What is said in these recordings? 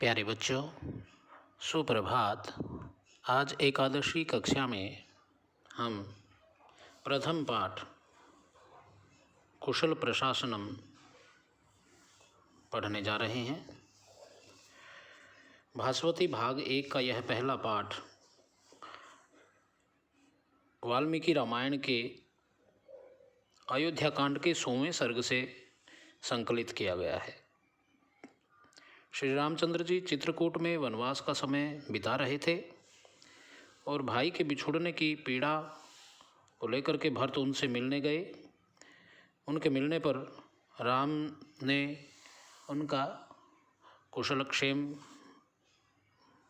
प्यारे बच्चों, सुप्रभात। आज एकादशी कक्षा में हम प्रथम पाठ कुशल प्रशासनम पढ़ने जा रहे हैं। भास्वती भाग 1 का यह पहला पाठ वाल्मीकि रामायण के अयोध्या कांड के 100वें सर्ग से संकलित किया गया है। श्री रामचंद्र जी चित्रकूट में वनवास का समय बिता रहे थे और भाई के बिछुड़ने की पीड़ा को लेकर के भरत उनसे मिलने गए। उनके मिलने पर राम ने उनका कुशलक्षेम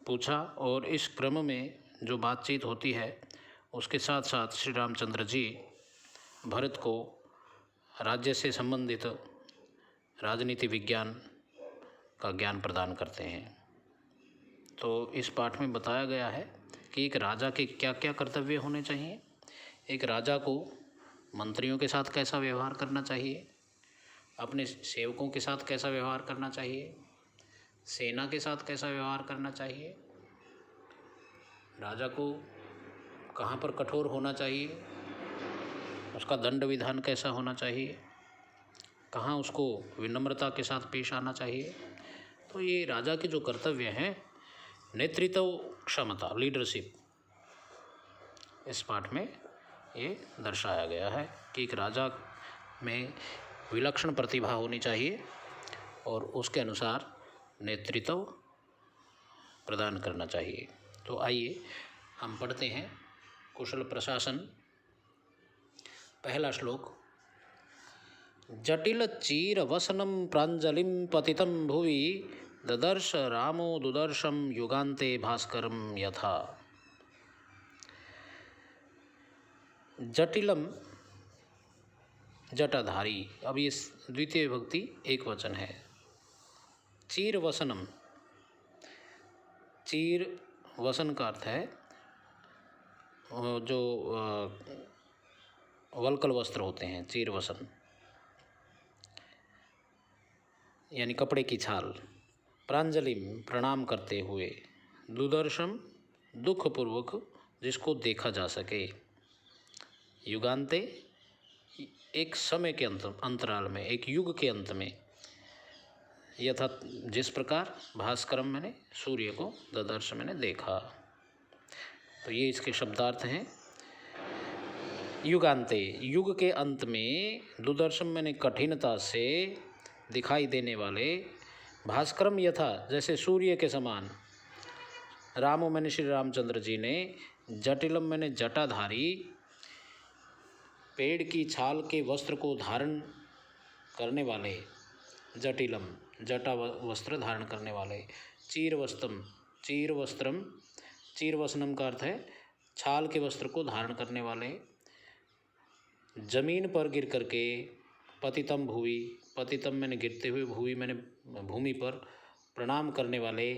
पूछा और इस क्रम में जो बातचीत होती है उसके साथ साथ श्री रामचंद्र जी भरत को राज्य से संबंधित राजनीति विज्ञान का ज्ञान प्रदान करते हैं। तो इस पाठ में बताया गया है कि एक राजा के क्या क्या कर्तव्य होने चाहिए। एक राजा को मंत्रियों के साथ कैसा व्यवहार करना चाहिए, अपने सेवकों के साथ कैसा व्यवहार करना चाहिए, सेना के साथ कैसा व्यवहार करना चाहिए, राजा को कहाँ पर कठोर होना चाहिए, उसका दंड विधान कैसा होना चाहिए, कहाँ उसको विनम्रता के साथ पेश आना चाहिए। तो ये राजा के जो कर्तव्य हैं, नेतृत्व क्षमता, लीडरशिप, इस पाठ में ये दर्शाया गया है कि एक राजा में विलक्षण प्रतिभा होनी चाहिए और उसके अनुसार नेतृत्व प्रदान करना चाहिए। तो आइए हम पढ़ते हैं कुशल प्रशासन। पहला श्लोक। जटिल चीर वसनम प्रांजलिम पतितं भुवि ददर्श रामो दुदर्शम युगान्ते भास्करम यथा। जटिलम जटाधारी, अब ये द्वितीय विभक्ति एक वचन है। चीर वसनम, चीर वसन का अर्थ है जो वल्कल वस्त्र होते हैं, चीर वसन यानी कपड़े की छाल। प्रांजलिम, प्रणाम करते हुए। दुदर्शम, दुखपूर्वक जिसको देखा जा सके। युगान्ते, एक समय के अंतराल में, एक युग के अंत में। यथा, जिस प्रकार। भास्करम मैंने सूर्य को, ददर्श मैंने देखा। तो ये इसके शब्दार्थ हैं। युगान्ते, युग के अंत में। दुदर्शम मैंने कठिनता से दिखाई देने वाले। भास्करम यथा, जैसे सूर्य के समान। रामो मैंने श्री रामचंद्र जी ने। जटिलम मैंने जटाधारी, पेड़ की छाल के वस्त्र को धारण करने वाले। जटिलम, जटा वस्त्र धारण करने वाले। चीर वस्त्रम, चीर वस्त्रम, चीर वसनम का अर्थ है छाल के वस्त्र को धारण करने वाले। जमीन पर गिर करके। पतितम भुवि, पतितम मैंने गिरते हुए, भुवि मैंने भूमि पर। प्रणाम करने वाले।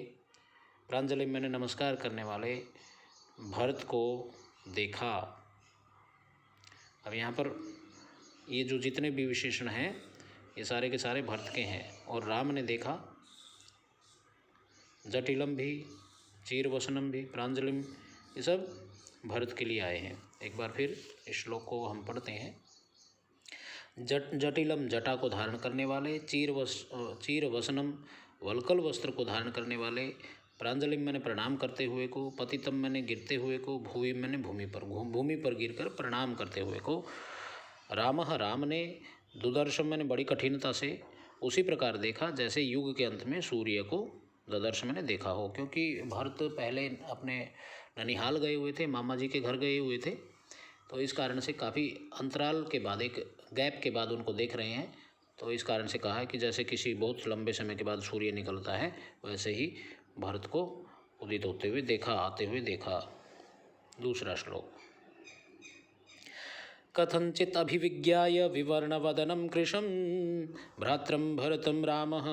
प्रांजलि मैंने नमस्कार करने वाले भरत को देखा। अब यहाँ पर ये जो जितने भी विशेषण हैं ये सारे के सारे भरत के हैं। और राम ने देखा। जटिलम भी, चीर वसनम भी, प्रांजलिम, ये सब भरत के लिए आए हैं। एक बार फिर इस श्लोक को हम पढ़ते हैं। जटिलम, जटा को धारण करने वाले। चीर वसनम, वल्कल वस्त्र को धारण करने वाले। प्रांजलिम मैंने प्रणाम करते हुए को। पतितम मैंने गिरते हुए को। भूवि मैंने भूमि पर, भूमि पर गिरकर प्रणाम करते हुए को। रामः, राम ने। दुदर्शम मैंने बड़ी कठिनता से उसी प्रकार देखा जैसे युग के अंत में सूर्य को ददर्श मैंने देखा हो। क्योंकि भरत पहले अपने ननिहाल गए हुए थे, मामा जी के घर गए हुए थे, तो इस कारण से काफ़ी अंतराल के बाद, एक गैप के बाद उनको देख रहे हैं। तो इस कारण से कहा है कि जैसे किसी बहुत लंबे समय के बाद सूर्य निकलता है, वैसे ही भरत को उदित होते हुए देखा, आते हुए देखा। दूसरा श्लोक। कथंचित अभिविज्ञाय विवर्णवदनं कृशं भ्रात्रं भरतं रामः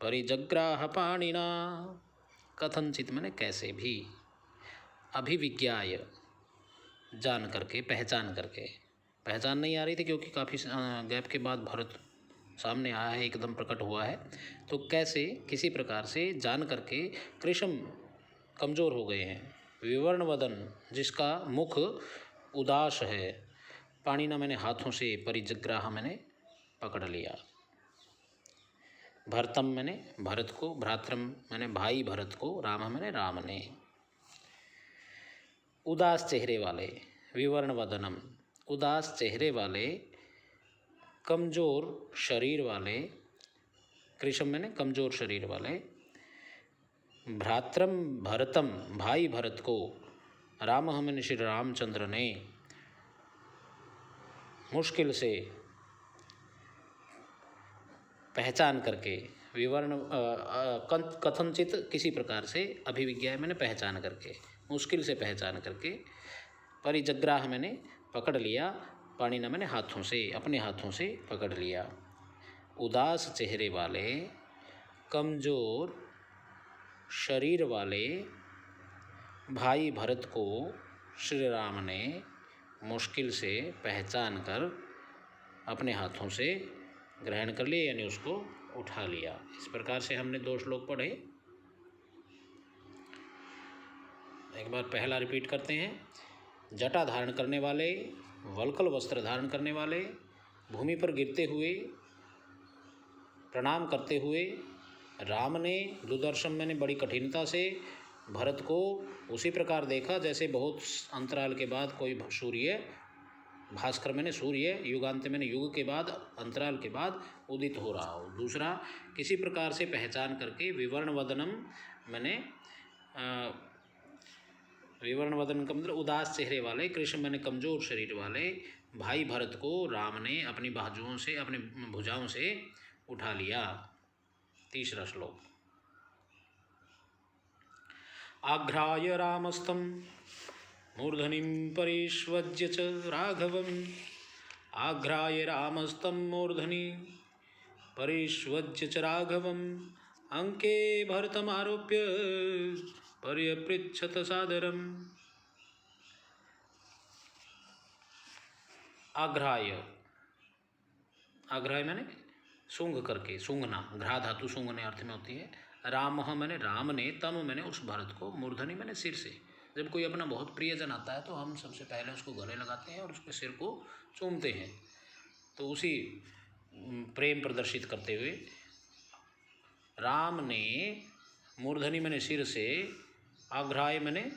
परिजग्राह पाणिना। कथंचित मैंने कैसे भी। अभिविज्ञाय, जान करके, पहचान करके। पहचान नहीं आ रही थी क्योंकि काफ़ी गैप के बाद भरत सामने आया है, एकदम प्रकट हुआ है। तो कैसे, किसी प्रकार से जान करके कृष्ण कमज़ोर हो गए हैं। विवर्ण वदन, जिसका मुख उदास है, पाणिना मैंने हाथों से, परिजग्राह मैंने पकड़ लिया। भरतम मैंने भरत को, भ्रातरम मैंने भाई भरत को, राम मैंने राम ने। उदास चेहरे वाले, विवर्ण वदनम, उदास चेहरे वाले, कमज़ोर शरीर वाले, कृष्ण मैंने कमज़ोर शरीर वाले, भ्रातरम भरतम भाई भरत को, राम मैंने श्री रामचंद्र ने मुश्किल से पहचान करके, विवर्ण कथनचित किसी प्रकार से, अभिविज्ञा मैंने पहचान करके, मुश्किल से पहचान करके, परिजग्राह मैंने पकड़ लिया, पाणिना मैंने हाथों से, अपने हाथों से पकड़ लिया। उदास चेहरे वाले, कमज़ोर शरीर वाले भाई भरत को श्री राम ने मुश्किल से पहचान कर अपने हाथों से ग्रहण कर लिया, यानी उसको उठा लिया। इस प्रकार से हमने 2 श्लोक पढ़े। एक बार पहला रिपीट करते हैं। जटा धारण करने वाले, वल्कल वस्त्र धारण करने वाले, भूमि पर गिरते हुए, प्रणाम करते हुए राम ने दुर्दर्शन मैंने बड़ी कठिनता से भरत को उसी प्रकार देखा जैसे बहुत अंतराल के बाद कोई सूर्य, भास्कर मैंने सूर्य, युगांत मैंने युग के बाद, अंतराल के बाद उदित हो रहा हो। दूसरा, किसी प्रकार से पहचान करके, विवर्ण वदनम मैंने विवर्ण वदन का मतलब उदास चेहरे वाले, कृष्ण मैंने कमज़ोर शरीर वाले भाई भरत को राम ने अपनी बाजुओं से, अपने भुजाओं से उठा लिया। तीसरा श्लोक। आघ्राय रामस्तं मूर्धनिं परिष्वज्य च राघवम्, आघ्राय रामस्तं मूर्धनि परिष्वज्य च राघवम्, अंके भरतमारोप्य पर्यपृच्छत सादरम्। आघ्राय, आघ्राय मैंने सूंघ करके, सूंघना, घ्रा धातु सूंघने अर्थ में होती है। राम मैंने राम ने, तम मैंने उस भरत को, मूर्धनि मैंने सिर से। जब कोई अपना बहुत प्रियजन आता है तो हम सबसे पहले उसको गले लगाते हैं और उसके सिर को चूमते हैं। तो उसी प्रेम प्रदर्शित करते हुए राम ने मूर्धनि मैंने सिर से, आघ्राय मैंने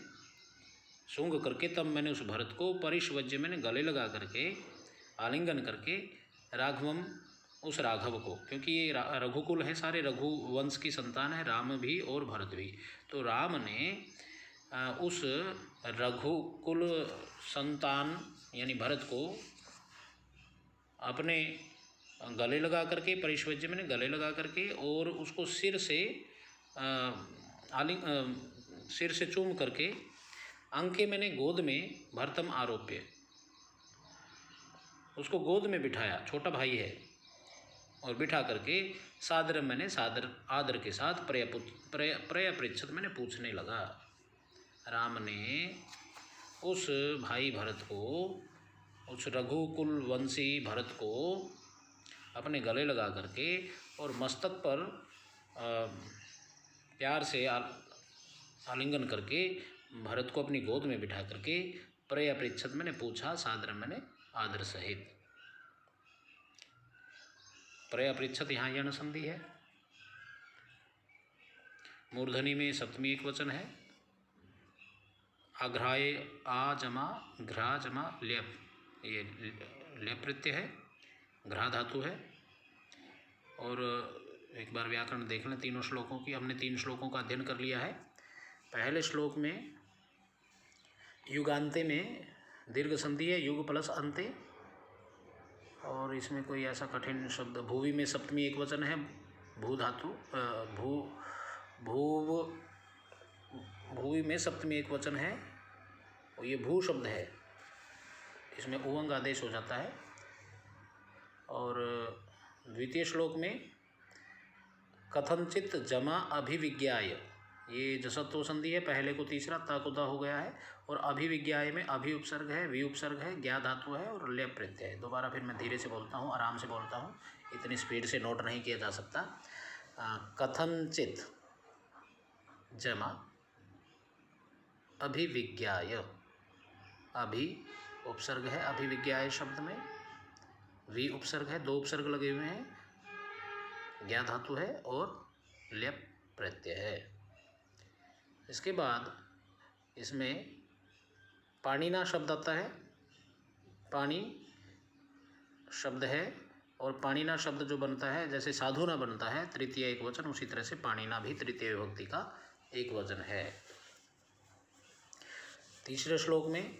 सूंघ करके, तब मैंने उस भरत को, परिष्वज्य मैंने गले लगा करके, आलिंगन करके, राघवम उस राघव को, क्योंकि ये रघुकुल है, सारे रघुवंश की संतान है, राम भी और भरत भी। तो राम ने उस रघुकुल संतान यानी भरत को अपने गले लगा करके, परिष्वज्य मैंने गले लगा करके, और उसको सिर से चूम करके, अंके मैंने गोद में, भरतम आरोप्य उसको गोद में बिठाया, छोटा भाई है, और बिठा करके सादर मैंने आदर के साथ प्रयपृच्छत मैंने पूछने लगा। राम ने उस भाई भरत को, उस रघुकुल वंशी भरत को अपने गले लगा करके और मस्तक पर प्यार से आलिंगन करके भरत को अपनी गोद में बिठा करके प्रयपृच्छत मैंने पूछा, सादर मैंने आदर सहित। प्रयपृच्छत यहाँ यण संधि है। मूर्धनि में सप्तमी एक वचन है। आघ्राय, आ जमा घ्रा जमा लेप, ये लेप प्रत्यय है, घ्रा धातु है। और एक बार व्याकरण देख लें तीनों श्लोकों की। हमने 3 श्लोकों का अध्ययन कर लिया है। पहले श्लोक में युगांते में दीर्घ संधि है, युग प्लस अंते, और इसमें कोई ऐसा कठिन शब्द, भूवि में सप्तमी एक वचन है, भू धातु, भूवि में सप्तमी एक वचन है, और ये भू शब्द है, इसमें उवंग आदेश हो जाता है। और द्वितीय श्लोक में कथनचित जमा अभिविज्ञाय, ये जसत्व संधि है, पहले को तीसरा ताकुदा हो गया है, और अभिविज्ञाय में अभि उपसर्ग है, वि उपसर्ग है, ज्ञा धातु है, और लेप प्रत्यय है। दोबारा फिर मैं धीरे से बोलता हूँ, आराम से बोलता हूँ। इतनी स्पीड से नोट नहीं किया जा सकता। कथनचित जमा अभिविज्ञाय, अभि उपसर्ग है अभिविज्ञाय शब्द में, वि उपसर्ग है, 2 उपसर्ग लगे हुए हैं, ज्ञा धातु है और ल्यप प्रत्यय है। इसके बाद इसमें पाणिना शब्द आता है, पाणी शब्द है और पाणिना शब्द जो बनता है जैसे साधुना बनता है तृतीय एक वचन, उसी तरह से पाणिना भी तृतीय विभक्ति का एक वचन है। तीसरे श्लोक में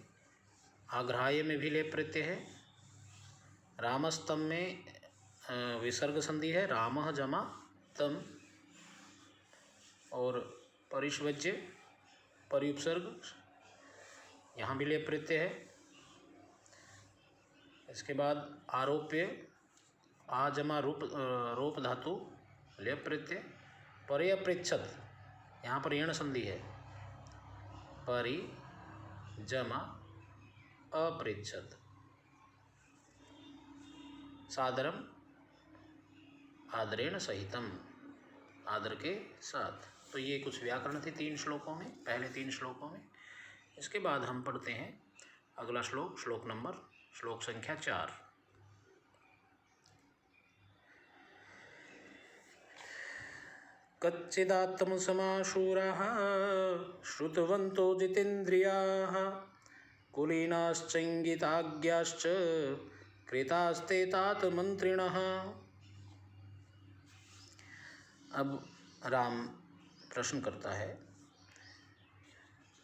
आग्राह्य में भी लेप प्रत्यय है। रामस्तम में विसर्ग संधि है, रामः जमा तम, और परिष्वज्य परिउपसर्ग, यहाँ भी लेप प्रत्यय है। इसके बाद आरोप्य आ जमा रोप धातु लेप प्रत्यय, पर्यपृच्छद, यहाँ पर यण संधि है, परि जमा अपृच्छद, सादरम आदरेण सहितम, आदर के साथ। तो ये कुछ व्याकरण थे 3 श्लोकों में, पहले 3 श्लोकों में। इसके बाद हम पढ़ते हैं अगला श्लोक, श्लोक संख्या 4। कच्चिदात्मसमाशूराः श्रुतवन्तो जितेन्द्रियाः कुलीनाश्चैङ्गिताज्ञाश्च कृतास्ते तात मंत्रिणः। अब राम प्रश्न करता है,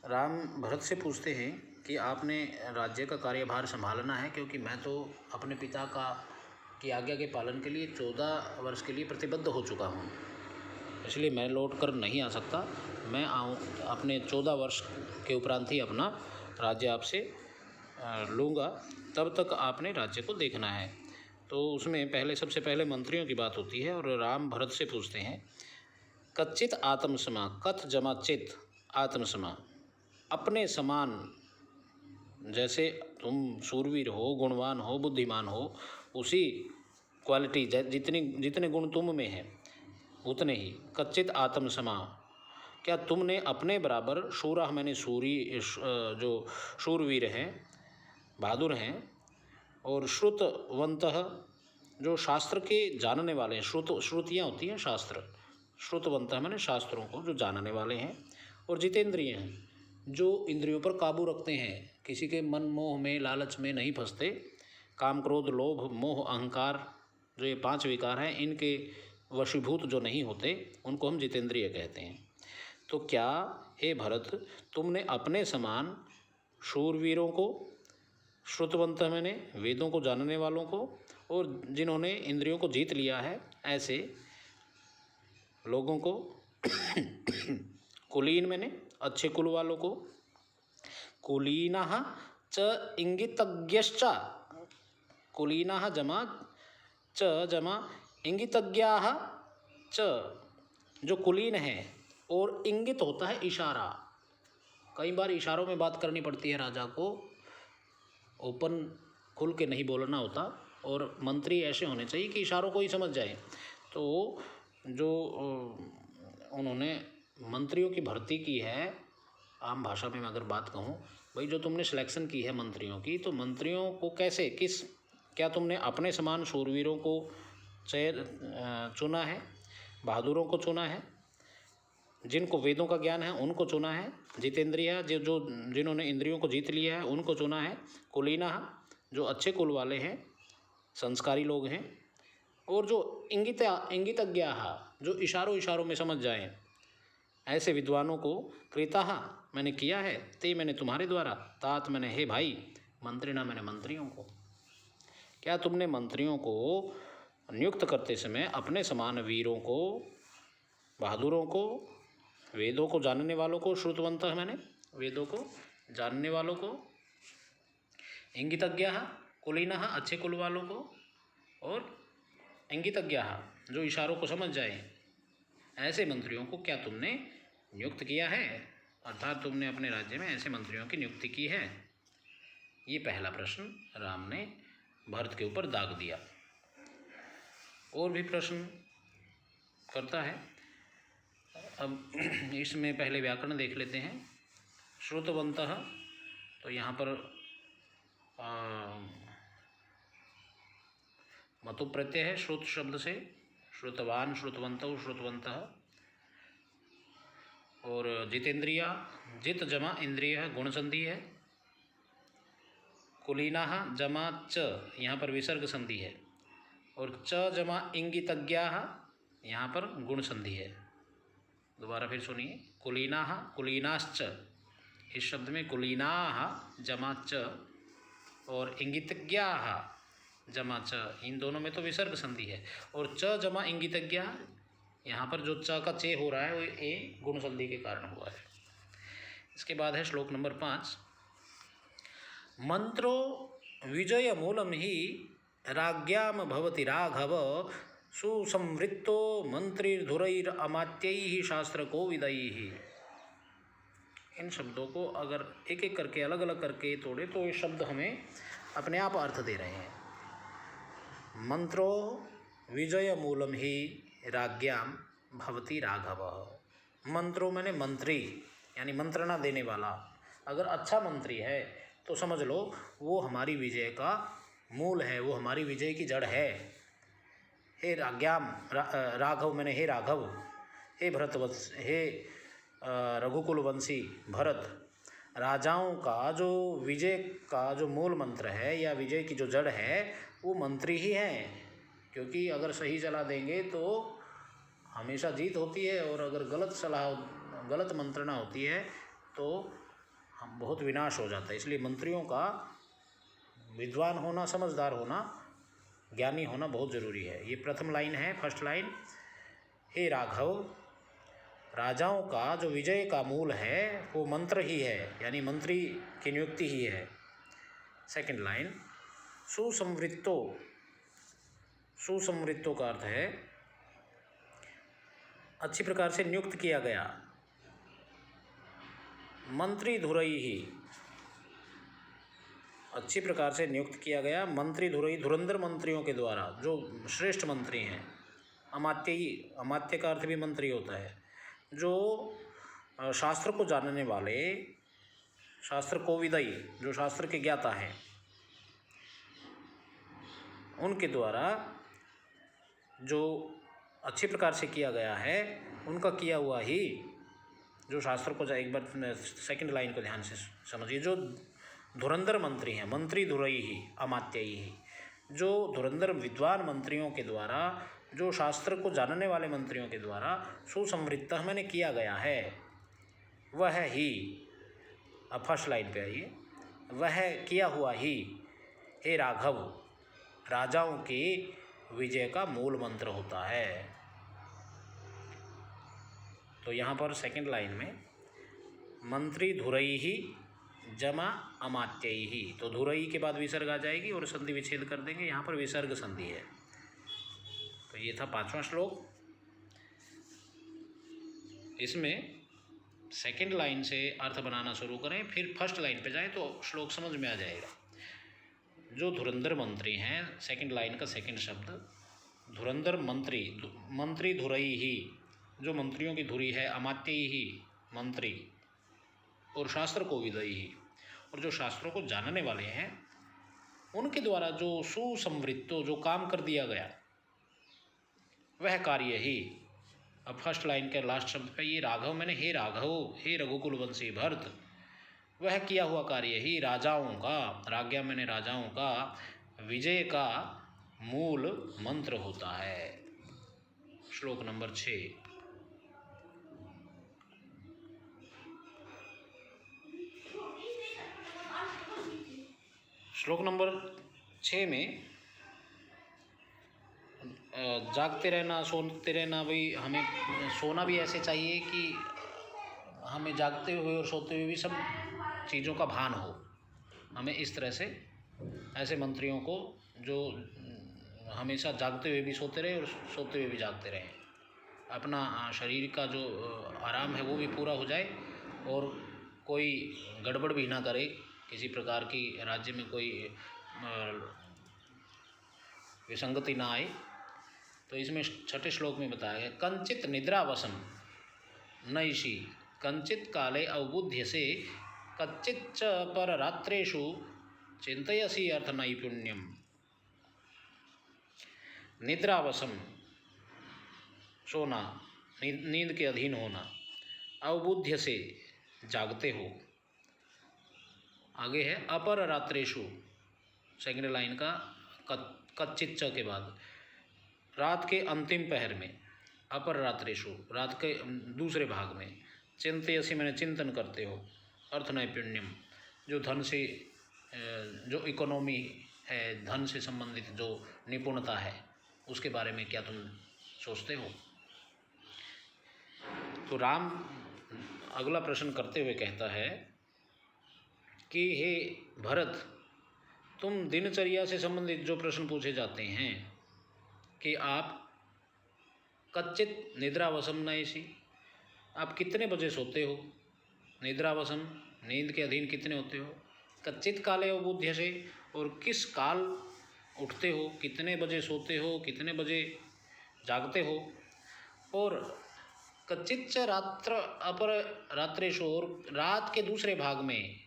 राम भरत से पूछते हैं कि आपने राज्य का कार्यभार संभालना है, क्योंकि मैं तो अपने पिता की आज्ञा के पालन के लिए 14 वर्ष के लिए प्रतिबद्ध हो चुका हूँ, इसलिए मैं लौट कर नहीं आ सकता। मैं अपने 14 वर्ष के उपरांत ही अपना राज्य आपसे लूँगा, तब तक आपने राज्य को देखना है। तो उसमें सबसे पहले मंत्रियों की बात होती है और राम भरत से पूछते हैं, कच्चित आत्मसमा, कथ जमा चित, आत्मसमा, अपने समान, जैसे तुम शूरवीर हो, गुणवान हो, बुद्धिमान हो, उसी क्वालिटी जितने गुण तुम में हैं उतने ही। कच्चित आत्मसमा, क्या तुमने अपने बराबर, शूरा मैंने सूरी, जो शूरवीर हैं, बहादुर हैं, और श्रुतवंतः, जो शास्त्र के जानने वाले हैं, श्रुतियाँ होती हैं शास्त्र, श्रुतवंतः मैंने शास्त्रों को जो जानने वाले हैं, और जितेंद्रिय हैं, जो इंद्रियों पर काबू रखते हैं, किसी के मन मोह में लालच में नहीं फंसते। काम क्रोध लोभ मोह अहंकार, जो ये 5 विकार हैं, इनके वशीभूत जो नहीं होते, उनको हम जितेंद्रिय कहते हैं। तो क्या हे भरत, तुमने अपने समान शूरवीरों को, श्रुतवंत मैंने वेदों को जानने वालों को, और जिन्होंने इंद्रियों को जीत लिया है, ऐसे लोगों को कुलीन मैंने अच्छे कुल वालों को, कुलीनः च इंगितज्ञश्च, कुलीनः जमा च जमा इंगितज्ञाः च, जो कुलीन है और इंगित होता है इशारा। कई बार इशारों में बात करनी पड़ती है राजा को, ओपन खुल के नहीं बोलना होता, और मंत्री ऐसे होने चाहिए कि इशारों को ही समझ जाए। तो जो उन्होंने मंत्रियों की भर्ती की है, आम भाषा में मैं अगर बात कहूँ, भाई जो तुमने सिलेक्शन की है मंत्रियों की, तो मंत्रियों को कैसे, क्या तुमने अपने समान शूरवीरों को चुना है, बहादुरों को चुना है, जिनको वेदों का ज्ञान है उनको चुना है, जितेंद्रिय जिन्होंने इंद्रियों को जीत लिया है उनको चुना है, कुलीना जो अच्छे कुल वाले हैं, संस्कारी लोग हैं, और जो इंगितज्ञा जो इशारों में समझ जाएं, ऐसे विद्वानों को कृता मैंने किया है, ते मैंने तुम्हारे द्वारा, तात मैंने हे भाई, मंत्रिणा मैंने मंत्रियों को। क्या तुमने मंत्रियों को नियुक्त करते समय अपने समान वीरों को, बहादुरों को, वेदों को जानने वालों को, श्रुतवंत मैंने वेदों को जानने वालों को, इंगितज्ञ कुलीना अच्छे कुल वालों को, और इंगितज्ञ जो इशारों को समझ जाए, ऐसे मंत्रियों को क्या तुमने नियुक्त किया है, अर्थात तुमने अपने राज्य में ऐसे मंत्रियों की नियुक्ति की है। ये पहला प्रश्न राम ने भरत के ऊपर दाग दिया। और भी प्रश्न करता है। अब इसमें पहले व्याकरण देख लेते हैं। श्रुतवन्तः, तो यहाँ पर मतु प्रत्यय है श्रुत शब्द से, श्रुतवान, श्रुतवन्तौ, श्रुतवन्तः। और जितेंद्रिया, जित जमा इंद्रिय गुण संधि है। कुलीना जमा च, यहाँ पर विसर्ग संधि है। और च जमा इंगितज्ञा, यहाँ पर गुण संधि है। दोबारा फिर सुनिए, कुलीना कुलीनाश्च, इस शब्द में कुलीना जमा च और इंगितज्ञा जमा च, इन दोनों में तो विसर्ग संधि है। और च जमा इंगितज्ञा, यहाँ पर जो च का चे हो रहा है वो ए गुण संधि के कारण हुआ है। इसके बाद है श्लोक नंबर 5। मंत्रो विजय मूलम ही राज्ञाम भवति राघव, सुसंवृत्तो मंत्रिधुरैर अमात्यैः शास्त्र कोविदैः। इन शब्दों को अगर एक एक करके अलग अलग करके तोड़े तो ये शब्द हमें अपने आप अर्थ दे रहे हैं। मंत्रो विजय मूलम ही राज्ञाम भवति राघव। मंत्रो मैंने मंत्री, यानी मंत्रणा देने वाला। अगर अच्छा मंत्री है तो समझ लो वो हमारी विजय का मूल है, वो हमारी विजय की जड़ है। हे राज्ञाम, राघव मैंने हे राघव, हे भरतवंश, हे रघुकुलवंशी भरत, राजाओं का जो विजय का जो मूल मंत्र है या विजय की जो जड़ है वो मंत्री ही हैं। क्योंकि अगर सही सलाह देंगे तो हमेशा जीत होती है, और अगर गलत मंत्रणा होती है तो हम बहुत विनाश हो जाता है। इसलिए मंत्रियों का विद्वान होना, समझदार होना, ज्ञानी होना बहुत ज़रूरी है। ये प्रथम लाइन है, फर्स्ट लाइन। हे राघव, राजाओं का जो विजय का मूल है वो मंत्र ही है, यानी मंत्री की नियुक्ति ही है। सेकंड लाइन, सुसंवृत्तो, सुसंवृत्तो का अर्थ है अच्छी प्रकार से नियुक्त किया गया। मंत्री धुरई ही, अच्छी प्रकार से नियुक्त किया गया। मंत्री धुरई, धुरंधर मंत्रियों के द्वारा, जो श्रेष्ठ मंत्री हैं। अमात्य ही, अमात्य का अर्थ भी मंत्री होता है। जो शास्त्र को जानने वाले, शास्त्र कोविदई, जो शास्त्र के ज्ञाता हैं, उनके द्वारा जो अच्छी प्रकार से किया गया है, उनका किया हुआ ही जो शास्त्र को, एक बार सेकंड लाइन को ध्यान से समझिए। जो धुरंधर मंत्री हैं, मंत्री धुरई ही अमात्य ही, जो धुरंधर विद्वान मंत्रियों के द्वारा, जो शास्त्र को जानने वाले मंत्रियों के द्वारा सुसंवृत्त मैंने किया गया है, वह ही, अब फर्स्ट लाइन पे आइए, वह किया हुआ ही हे राघव राजाओं की विजय का मूल मंत्र होता है। तो यहाँ पर सेकंड लाइन में मंत्री धुरई ही जमा अमात्य ही, तो धुरई के बाद विसर्ग आ जाएगी और संधि विच्छेद कर देंगे, यहाँ पर विसर्ग संधि है। तो ये था 5वां श्लोक। इसमें सेकंड लाइन से अर्थ बनाना शुरू करें, फिर फर्स्ट लाइन पे जाएं तो श्लोक समझ में आ जाएगा। जो धुरंधर मंत्री हैं, सेकंड लाइन का सेकंड शब्द धुरंधर मंत्री, मंत्री धुरई ही, जो मंत्रियों की धुरी है, अमात्य ही मंत्री, और शास्त्र कोविदई ही, और जो शास्त्रों को जानने वाले हैं उनके द्वारा जो सुसंवृत्तो, जो काम कर दिया गया, वह कार्य ही। अब फर्स्ट लाइन के लास्ट शब्द पे ये राघव मैंने हे राघव, हे रघुकुलवंशी भरत, वह किया हुआ कार्य ही राजाओं का, राज्ञा मैंने राजाओं का विजय का मूल मंत्र होता है। श्लोक नंबर 6। श्लोक नंबर 6 में जागते रहना, सोते रहना, भाई हमें सोना भी ऐसे चाहिए कि हमें जागते हुए और सोते हुए भी सब चीज़ों का भान हो। हमें इस तरह से ऐसे मंत्रियों को जो हमेशा जागते हुए भी सोते रहे और सोते हुए भी जागते रहें, अपना शरीर का जो आराम है वो भी पूरा हो जाए और कोई गड़बड़ भी ना करे, किसी प्रकार की राज्य में कोई विसंगति ना आए, तो इसमें छठे श्लोक में बताया गया कंचित निद्रावसम नैषि कंचित काले अवबुध्य से कच्चित च पर रात्रेषु चिंतयसी अर्थ नैपुण्यम। निद्रावसम सोना, नींद के अधीन होना, अवबुध्य से जागते हो। आगे है अपर रात्रेषु, सेकंड लाइन का कच्चित च के बाद, रात के अंतिम पहर में, अपर रात्रेषु रात के दूसरे भाग में, चिंतयसी मैंने चिंतन करते हो, अर्थ नैपुण्यम जो धन से जो इकोनॉमी है, धन से संबंधित जो निपुणता है उसके बारे में क्या तुम सोचते हो। तो राम अगला प्रश्न करते हुए कहता है कि हे भरत, तुम दिनचर्या से संबंधित जो प्रश्न पूछे जाते हैं कि आप कच्चित निद्रावसम नैषि, आप कितने बजे सोते हो, निद्रावसम नींद के अधीन कितने होते हो, कच्चित काले अवबुध्य से और किस काल उठते हो, कितने बजे सोते हो, कितने बजे जागते हो, और कच्चित च रात्र अपर रात्रेषु और रात के दूसरे भाग में,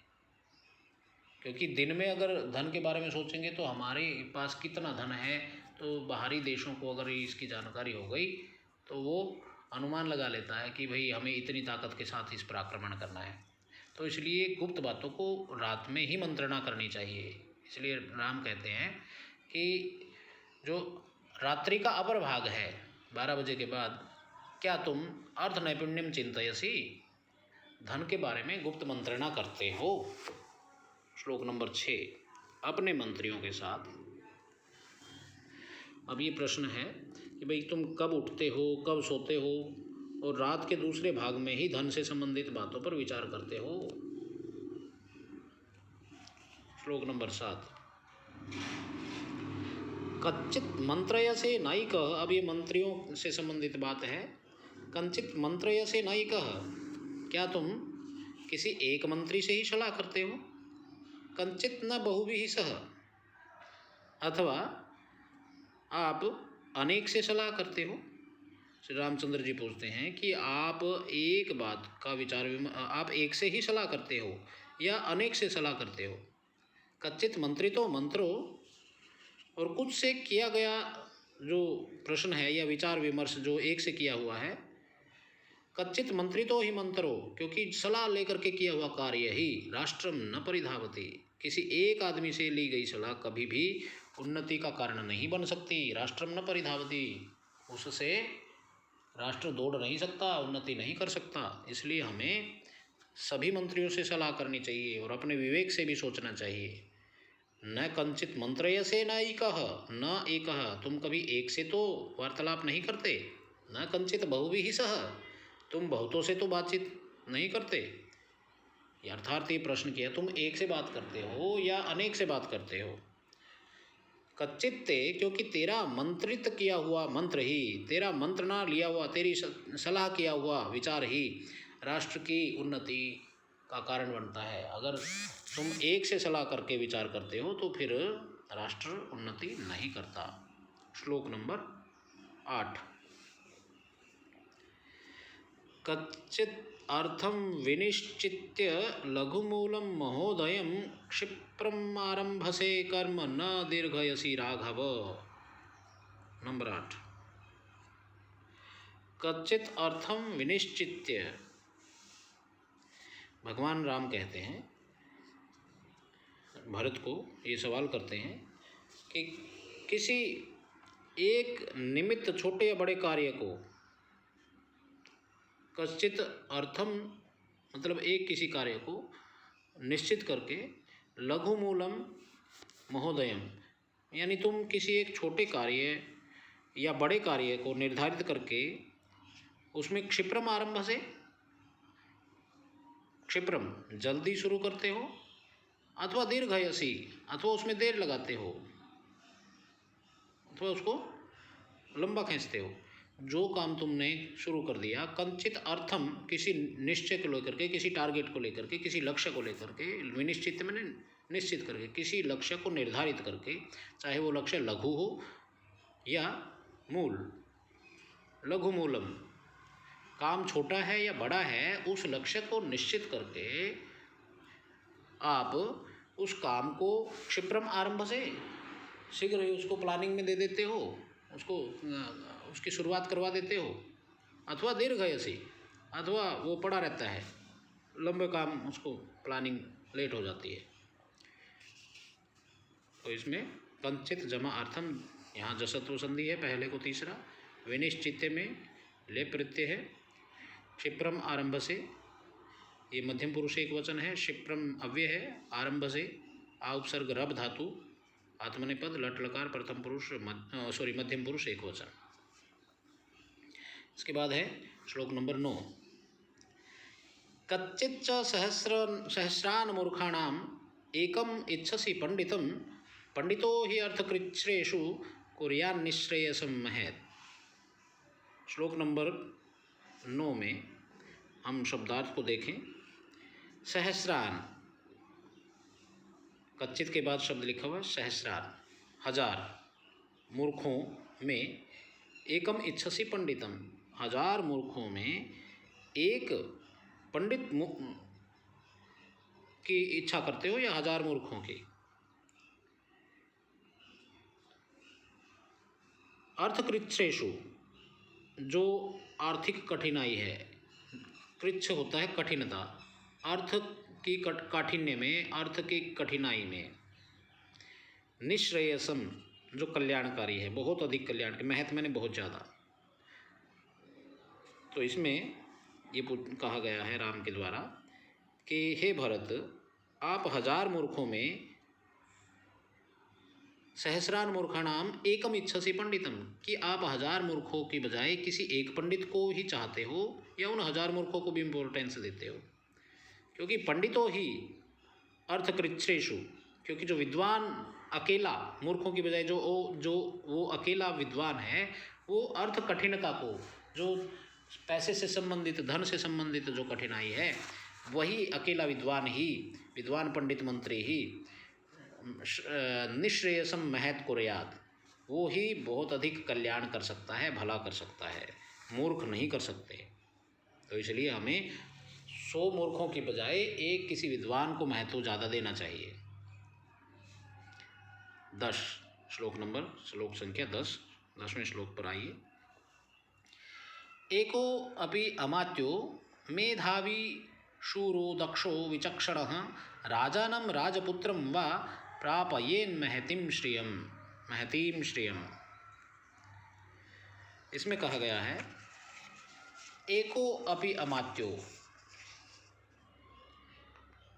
क्योंकि दिन में अगर धन के बारे में सोचेंगे तो हमारे पास कितना धन है, तो बाहरी देशों को अगर इसकी जानकारी हो गई तो वो अनुमान लगा लेता है कि भाई हमें इतनी ताकत के साथ इस पर आक्रमण करना है। तो इसलिए गुप्त बातों को रात में ही मंत्रणा करनी चाहिए। इसलिए राम कहते हैं कि जो रात्रि का अपर भाग है 12 बजे के बाद, क्या तुम अर्थ नैपुण्यम चिंतयसी, धन के बारे में गुप्त मंत्रणा करते हो। श्लोक नंबर 6 अपने मंत्रियों के साथ। अब ये प्रश्न है कि भाई तुम कब उठते हो, कब सोते हो और रात के दूसरे भाग में ही धन से संबंधित बातों पर विचार करते हो। श्लोक नंबर 7 कच्चित मंत्रयसे नैकः, अब ये मंत्रियों से संबंधित बात है। कंचित मंत्रयसे नैकः, क्या तुम किसी एक मंत्री से ही सलाह करते हो। कंचित न बहुभिः सह, अथवा आप अनेक से सलाह करते हो। श्री रामचंद्र जी पूछते हैं कि आप एक बात का विचार आप एक से ही सलाह करते हो या अनेक से सलाह करते हो। कच्चित मंत्री तो मंत्रो, और कुछ से किया गया जो प्रश्न है या विचार विमर्श जो एक से किया हुआ है। कच्चित मंत्री तो ही मंत्रो, क्योंकि सलाह लेकर के किया हुआ कार्य ही राष्ट्रम न परिधावति, किसी एक आदमी से ली गई सलाह कभी भी उन्नति का कारण नहीं बन सकती। राष्ट्रम न परिधावति, उससे राष्ट्र दौड़ नहीं सकता, उन्नति नहीं कर सकता। इसलिए हमें सभी मंत्रियों से सलाह करनी चाहिए और अपने विवेक से भी सोचना चाहिए। न कंचित मंत्रयसे न एकः, न एकः, तुम कभी एक से तो वार्तालाप नहीं करते। न कंचित बहुभिः सह, तुम बहुतों से तो बातचीत नहीं करते। यथार्थ ये प्रश्न किया, तुम एक से बात करते हो या अनेक से बात करते हो। कच्चित ते, क्योंकि तेरा मंत्रित किया हुआ मंत्र ही, तेरा मंत्रणा लिया हुआ, तेरी सलाह किया हुआ विचार ही राष्ट्र की उन्नति का कारण बनता है। अगर तुम एक से सलाह करके विचार करते हो तो फिर राष्ट्र उन्नति नहीं करता। श्लोक नंबर 8 कच्चित अर्थम विनिश्चित्य लघुमूलम महोदयम क्षिप्रम आरंभसे कर्म न दीर्घयसी राघव। नंबर 8 कच्चित अर्थम विनिश्चित्य, भगवान राम कहते हैं भरत को, ये सवाल करते हैं कि किसी एक निमित्त छोटे या बड़े कार्य को, कच्चित अर्थम मतलब एक किसी कार्य को निश्चित करके, लघु मूलम महोदयम यानी तुम किसी एक छोटे कार्य या बड़े कार्य को निर्धारित करके उसमें क्षिप्रम आरंभ से, क्षिप्रम जल्दी शुरू करते हो, अथवा दीर्घयसी अथवा उसमें देर लगाते हो, अथवा उसको लंबा खींचते हो। जो काम तुमने शुरू कर दिया, कंचित अर्थम किसी निश्चय को लेकर के, किसी टारगेट को लेकर के, किसी लक्ष्य को लेकर के, विनिश्चित मैंने निश्चित करके, किसी लक्ष्य को निर्धारित करके, चाहे वो लक्ष्य लघु हो या मूल, लघु मूलम, काम छोटा है या बड़ा है उस लक्ष्य को निश्चित करके आप उस काम को क्षिप्रम आरंभ से शीघ्र ही उसको प्लानिंग में दे देते हो, उसको उसकी शुरुआत करवा देते हो, अथवा दीर्घयसी, अथवा वो पड़ा रहता है, लंबे काम उसको प्लानिंग लेट हो जाती है। तो इसमें कंचित जमा अर्थम, यहाँ जसत्व संधि है पहले को तीसरा, विनिश्चित में लेप प्रत्यय है, क्षिप्रम आरंभ से, ये मध्यम पुरुष एक वचन है, क्षिप्रम अव्यय है, आरंभ से आ उपसर्ग रब धातु, आत्मनेपद लट लकार प्रथम पुरुष मध्यम पुरुष एक वचन। इसके बाद है श्लोक नंबर 9। कच्चित् च सहस्रान् मूर्खाणाम् एकम इच्छसि पंडितम पंडितो हि अर्थकृच्छ्रेषु कुर्यान्निश्रेयसं महत्। श्लोक नंबर 9 में हम शब्दार्थ को देखें। सहस्रान, कच्चित के बाद शब्द लिखा हुआ है सहस्रान, हजार, मूर्खों में, एकम इच्छसि पंडितम, हजार मूर्खों में एक पंडित की इच्छा करते हो या हजार मूर्खों की। अर्थकृच्छ्रेषु, जो आर्थिक कठिनाई है, कृच्छ होता है कठिनता, अर्थ की काठिन्य में, अर्थ की कठिनाई में, निश्रेयसम, जो कल्याणकारी है, बहुत अधिक कल्याण, महत्व मैंने बहुत ज़्यादा। तो इसमें ये कहा गया है राम के द्वारा कि हे भरत, आप हजार मूर्खों में, सहस्रान मूर्खाणाम एकम इच्छसि पंडितम, कि आप हजार मूर्खों की बजाय किसी एक पंडित को ही चाहते हो या उन हजार मूर्खों को भी इम्पोर्टेंस देते हो। क्योंकि पंडितों ही अर्थकृच्छ्रेषु, क्योंकि जो विद्वान अकेला, मूर्खों की बजाय जो वो अकेला विद्वान है, वो अर्थ कठिनता को, जो पैसे से संबंधित, धन से संबंधित जो कठिनाई है, वही अकेला विद्वान ही, विद्वान पंडित मंत्री ही निश्रेयसम महत् कुर्यात्, वो ही बहुत अधिक कल्याण कर सकता है, भला कर सकता है, मूर्ख नहीं कर सकते। तो इसलिए हमें 100 मूर्खों की बजाय एक किसी विद्वान को महत्व ज़्यादा देना चाहिए। 10 श्लोक संख्या 10, 10वें श्लोक पर आइए। एको अपि अमात्यो मेधावी शूरो दक्षो विचक्षणः राजानं राजपुत्रं वा प्रापयेन् महतीं श्रियम्। इसमें कहा गया है एको अपि अमात्यो,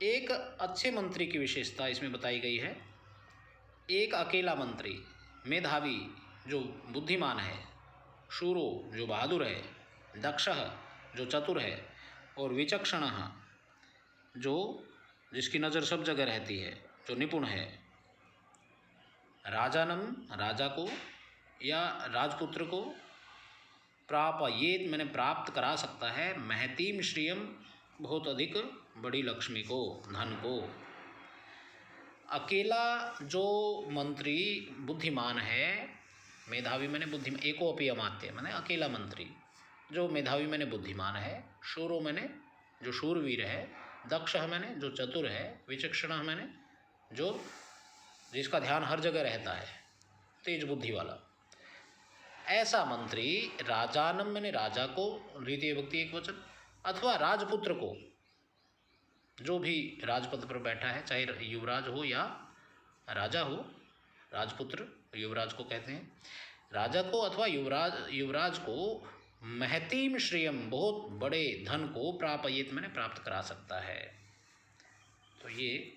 एक अच्छे मंत्री की विशेषता इसमें बताई गई है। एक अकेला मंत्री, मेधावी जो बुद्धिमान है, शूरो जो बहादुर है, दक्षः जो चतुर है, और विचक्षणः जो जिसकी नज़र सब जगह रहती है, जो निपुण है। राजानम, राजा को या राजपुत्र को, प्रापयेत मैंने प्राप्त करा सकता है, महतीम श्रियम बहुत अधिक बड़ी लक्ष्मी को, धन को। अकेला जो मंत्री बुद्धिमान है, मेधावी मैंने बुद्धिमान, एको अपि अमात्य मैंने अकेला मंत्री, जो मेधावी मैंने बुद्धिमान है, शूरो मैंने जो शूरवीर है, दक्ष मैंने जो चतुर है, विचक्षण मैंने जो जिसका ध्यान हर जगह रहता है, तेज बुद्धि वाला, ऐसा मंत्री राजानम मैंने राजा को, द्वितीय विभक्ति एक वचन, अथवा राजपुत्र को, जो भी राजपद पर बैठा है, चाहे युवराज हो या राजा हो, राजपुत्र युवराज को कहते हैं, राजा को अथवा युवराज को महतीम श्रियम बहुत बड़े धन को प्रापयित मैंने प्राप्त करा सकता है। तो ये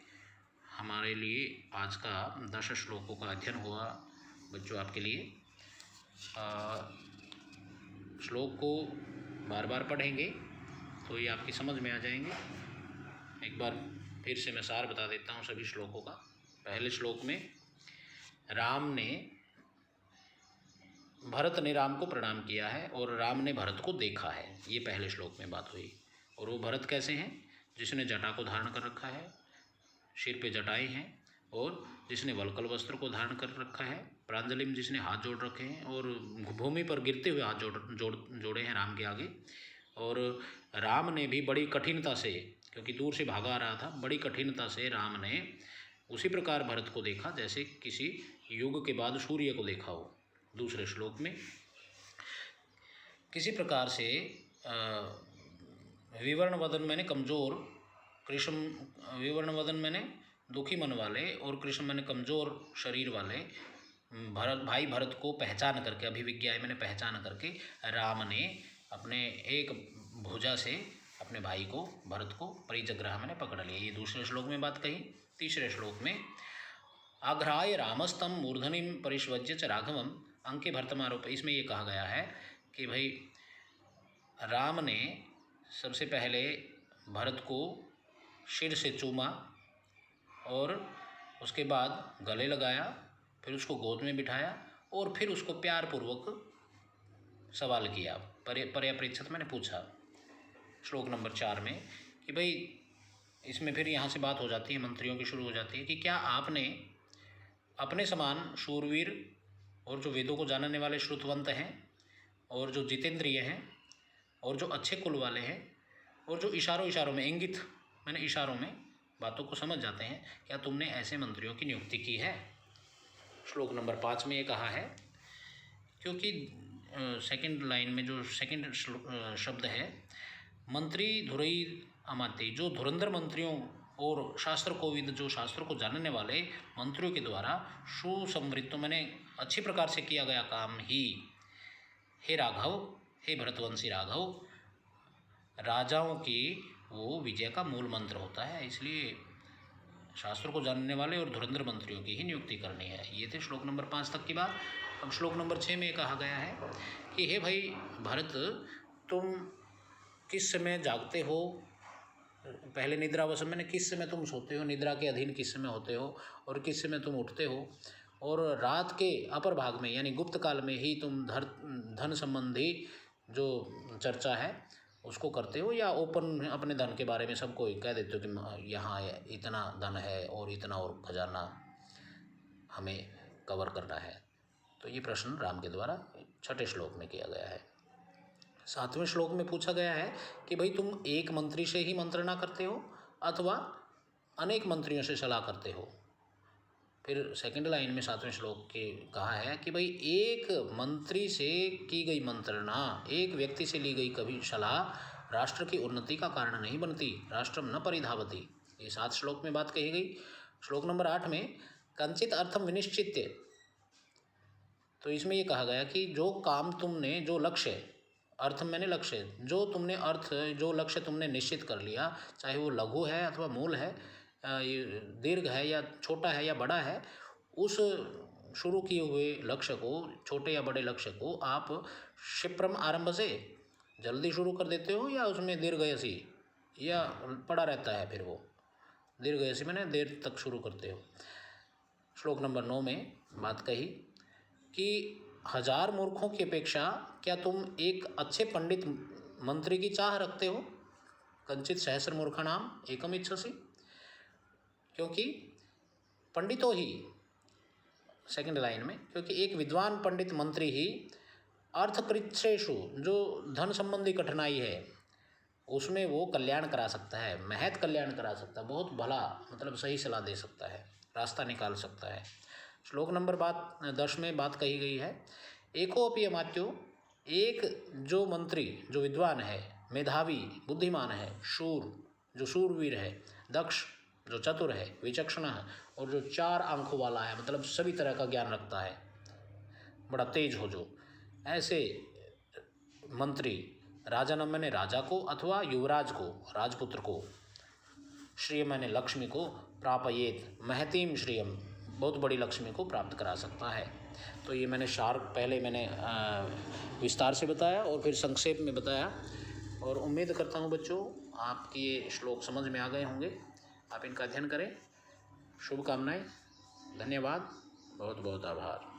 हमारे लिए आज का 10 श्लोकों का अध्ययन हुआ बच्चों आपके लिए। श्लोक को बार बार पढ़ेंगे तो ये आपकी समझ में आ जाएंगे। एक बार फिर से मैं सार बता देता हूँ सभी श्लोकों का। पहले श्लोक में भरत ने राम को प्रणाम किया है और राम ने भरत को देखा है, ये पहले श्लोक में बात हुई। और वो भरत कैसे हैं? जिसने जटा को धारण कर रखा है, सिर पे जटाएं हैं, और जिसने वल्कल वस्त्र को धारण कर रखा है, प्रांजलि में जिसने हाथ जोड़ रखे हैं और भूमि पर गिरते हुए हाथ जोड़े हैं राम के आगे। और राम ने भी बड़ी कठिनता से, क्योंकि दूर से भागा आ रहा था, बड़ी कठिनता से राम ने उसी प्रकार भरत को देखा जैसे किसी युग के बाद सूर्य को देखा हो। दूसरे श्लोक में किसी प्रकार से विवर्ण वदन मैंने कमज़ोर, कृष्ण विवर्ण वदन मैंने दुखी मन वाले और कृष्ण मैंने कमज़ोर शरीर वाले भाई भरत को पहचान करके, अभिविज्ञा मैंने पहचान करके राम ने अपने एक भुजा से अपने भाई को, भरत को परिजग्राह मैंने पकड़ लिया। ये दूसरे श्लोक में बात कही। तीसरे श्लोक में आघ्राय रामस्तम मूर्धनिम परिष्वज्य च राघवम अंके भरतमारोप, इसमें ये कहा गया है कि भाई राम ने सबसे पहले भरत को सिर से चूमा और उसके बाद गले लगाया, फिर उसको गोद में बिठाया और फिर उसको प्यार पूर्वक सवाल किया, पर्यापृच्छत मैंने पूछा श्लोक नंबर 4 में कि भाई इसमें फिर यहाँ से बात हो जाती है, मंत्रियों की शुरू हो जाती है कि क्या आपने अपने समान शूरवीर और जो वेदों को जानने वाले श्रुतवंत हैं और जो जितेंद्रिय हैं और जो अच्छे कुल वाले हैं और जो इशारों में इंगित मैंने इशारों में बातों को समझ जाते हैं, क्या तुमने ऐसे मंत्रियों की नियुक्ति की है? श्लोक नंबर 5 में ये कहा है, क्योंकि सेकंड लाइन में जो सेकंड शब्द है मंत्री धुरई अमात्य, जो धुरंधर मंत्रियों और शास्त्र कोविद, जो शास्त्रों को जानने वाले मंत्रियों के द्वारा सुसमृत मैंने अच्छी प्रकार से किया गया काम ही, हे राघव, हे भरतवंशी राघव, राजाओं की वो विजय का मूल मंत्र होता है, इसलिए शास्त्रों को जानने वाले और धुरंधर मंत्रियों की ही नियुक्ति करनी है। ये थे श्लोक नंबर 5 तक की बात। अब श्लोक नंबर 6 में कहा गया है कि हे भाई भरत, तुम किस समय जागते हो? पहले निद्रावस्था मैंने किस समय तुम सोते हो, निद्रा के अधीन किस समय होते हो और किस समय तुम उठते हो, और रात के अपर भाग में यानी गुप्त काल में ही तुम धन संबंधी जो चर्चा है उसको करते हो, या ओपन अपने धन के बारे में सबको कह देते हो कि यहाँ इतना धन है और इतना और खजाना हमें कवर करना है। तो ये प्रश्न राम के द्वारा 6ठे श्लोक में किया गया है। 7वें श्लोक में पूछा गया है कि भाई तुम एक मंत्री से ही मंत्रणा करते हो अथवा अनेक मंत्रियों से सलाह करते हो। फिर सेकंड लाइन में 7वें श्लोक के कहा है कि भाई एक मंत्री से की गई मंत्रणा, एक व्यक्ति से ली गई कभी सलाह राष्ट्र की उन्नति का कारण नहीं बनती, राष्ट्रम न परिधावती। ये 7 श्लोक में बात कही गई। श्लोक नंबर 8 में कंचित अर्थम विनिश्चित्य, तो इसमें ये कहा गया कि जो काम तुमने, जो लक्ष्य, अर्थम मैंने लक्ष्य, जो तुमने अर्थ, जो लक्ष्य तुमने निश्चित कर लिया, चाहे वो लघु है अथवा मूल है, दीर्घ है या छोटा है या बड़ा है, उस शुरू किए हुए लक्ष्य को, छोटे या बड़े लक्ष्य को आप क्षिप्रम आरंभ से जल्दी शुरू कर देते हो या उसमें दीर्घयसी या पड़ा रहता है, फिर वो दीर्घयसी मैंने देर तक शुरू करते हो। श्लोक नंबर 9 में बात कही कि 1000 मूर्खों की अपेक्षा क्या तुम एक अच्छे पंडित मंत्री की चाह रखते हो? कंचित सहस्र मूर्खाणाम एकम इच्छसि, क्योंकि पंडितों ही, सेकंड लाइन में, क्योंकि एक विद्वान पंडित मंत्री ही अर्थकृच्छेषु, जो धन संबंधी कठिनाई है उसमें वो कल्याण करा सकता है, महत कल्याण करा सकता है, बहुत भला मतलब सही सलाह दे सकता है, रास्ता निकाल सकता है। श्लोक नंबर 10 में बात कही गई है, एको अपि अमात्यो, एक जो मंत्री, जो विद्वान है, मेधावी, बुद्धिमान है, शूर, जो शूरवीर है, दक्ष, जो चतुर है, विचक्षण है और जो 4 आंखों वाला है, मतलब सभी तरह का ज्ञान रखता है, बड़ा तेज हो, जो ऐसे मंत्री राजानम मैंने राजा को अथवा युवराज को, राजपुत्र को, श्रियम मैंने लक्ष्मी को, प्रापयेत महतीम श्रियम, बहुत बड़ी लक्ष्मी को प्राप्त करा सकता है। तो ये मैंने पहले मैंने विस्तार से बताया और फिर संक्षेप में बताया, और उम्मीद करता हूँ बच्चों आपकी ये श्लोक समझ में आ गए होंगे, आप इनका अध्ययन करें। शुभकामनाएं, धन्यवाद, बहुत बहुत आभार।